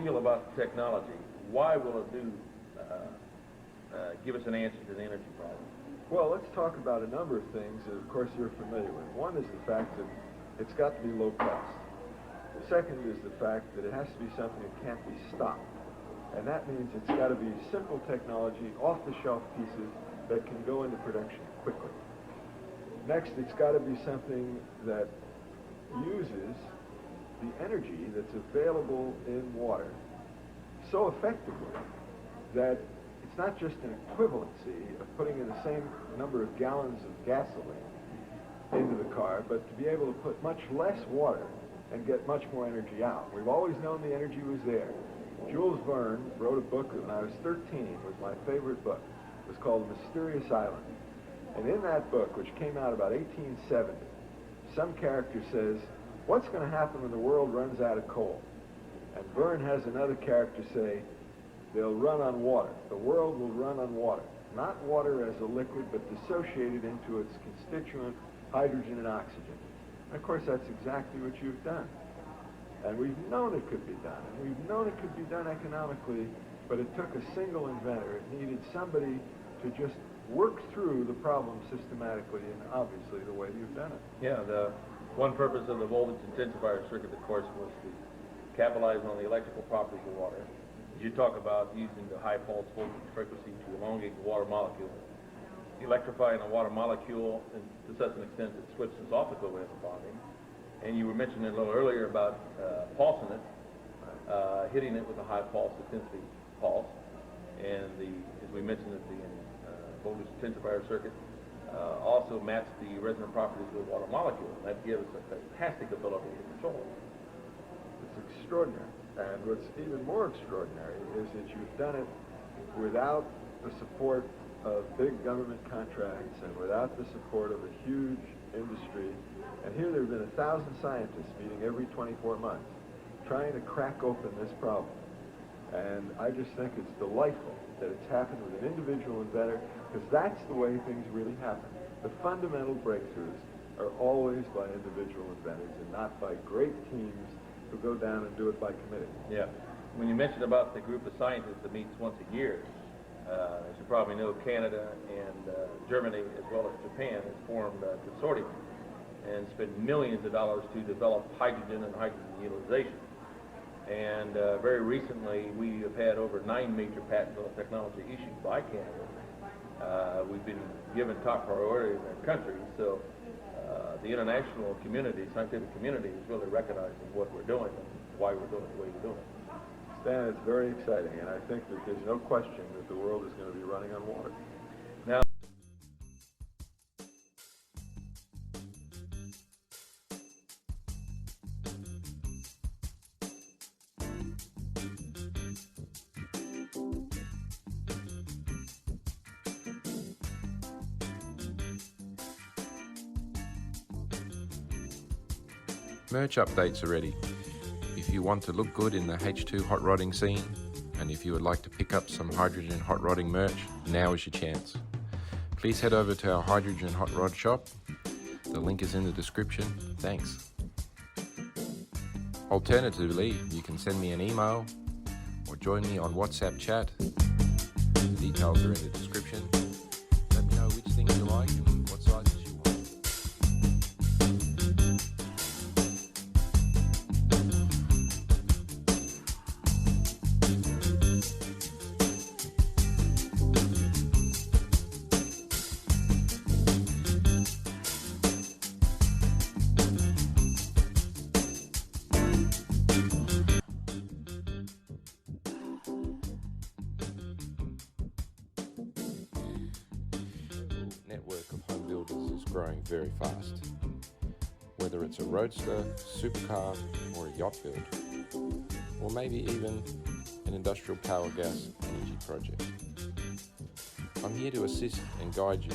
feel about the technology? Why will it give us an answer to the energy problem? Well, let's talk about a number of things that, of course, you're familiar with. One is the fact that it's got to be low cost. The second is the fact that it has to be something that can't be stopped. And that means it's got to be simple technology, off-the-shelf pieces that can go into production quickly. Next, it's got to be something that uses the energy that's available in water so effectively that it's not just an equivalency of putting in the same number of gallons of gasoline into the car, but to be able to put much less water and get much more energy out. We've always known the energy was there. Jules Verne wrote a book when I was 13, it was my favorite book. It was called The Mysterious Island. And in that book, which came out about 1870, some character says, what's going to happen when the world runs out of coal? And Verne has another character say, they'll run on water. The world will run on water. Not water as a liquid, but dissociated into its constituent hydrogen and oxygen. And of course, that's exactly what you've done. And we've known it could be done. And we've known it could be done economically, but it took a single inventor. It needed somebody to just work through the problem systematically, and obviously the way you've done it. Yeah, the one purpose of the voltage intensifier circuit, of course, was to capitalize on the electrical properties of water. You talk about using the high pulse voltage frequency to elongate the water molecule, electrifying a water molecule to such an extent that it switches off the covalent bonding. And you were mentioning a little earlier about pulsing it, hitting it with a high pulse intensity pulse. And as we mentioned, that the voltage intensifier circuit also matched the resonant properties of the water molecule. That gives us a fantastic ability to control it. It's extraordinary. And what's even more extraordinary is that you've done it without the support of big government contracts and without the support of a huge industry. And here there have been 1,000 scientists meeting every 24 months trying to crack open this problem. And I just think it's delightful that it's happened with an individual inventor, because that's the way things really happen. The fundamental breakthroughs are always by individual inventors and not by great teams who go down and do it by committee. Yeah. When you mentioned about the group of scientists that meets once a year, as you probably know, Canada and Germany, as well as Japan, has formed a consortium and spent millions of dollars to develop hydrogen and hydrogen utilization. And very recently, we have had over 9 major patents on technology issued by Canada. We've been given top priority in their country, so the international community, scientific community, is really recognizing what we're doing and why we're doing it the way we're doing it. Stan, it's very exciting, and I think that there's no question that the world is going to be running on water. Now, merch updates are ready. If you want to look good in the H2 hot rodding scene, and if you would like to pick up some hydrogen hot rodding merch, now is your chance. Please head over to our hydrogen hot rod shop. The link is in the description. Thanks. Alternatively, you can send me an email or join me on WhatsApp chat. The details are in the description. Let me know which things you like and what sizes you want. Network of home builders is growing very fast. Whether it's a roadster, supercar, or a yacht build, or maybe even an industrial power gas energy project. I'm here to assist and guide you.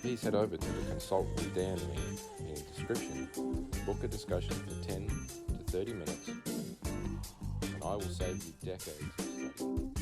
Please head over to the Consult with Dan link in the description and book a discussion for 10 to 30 minutes, and I will save you decades of study.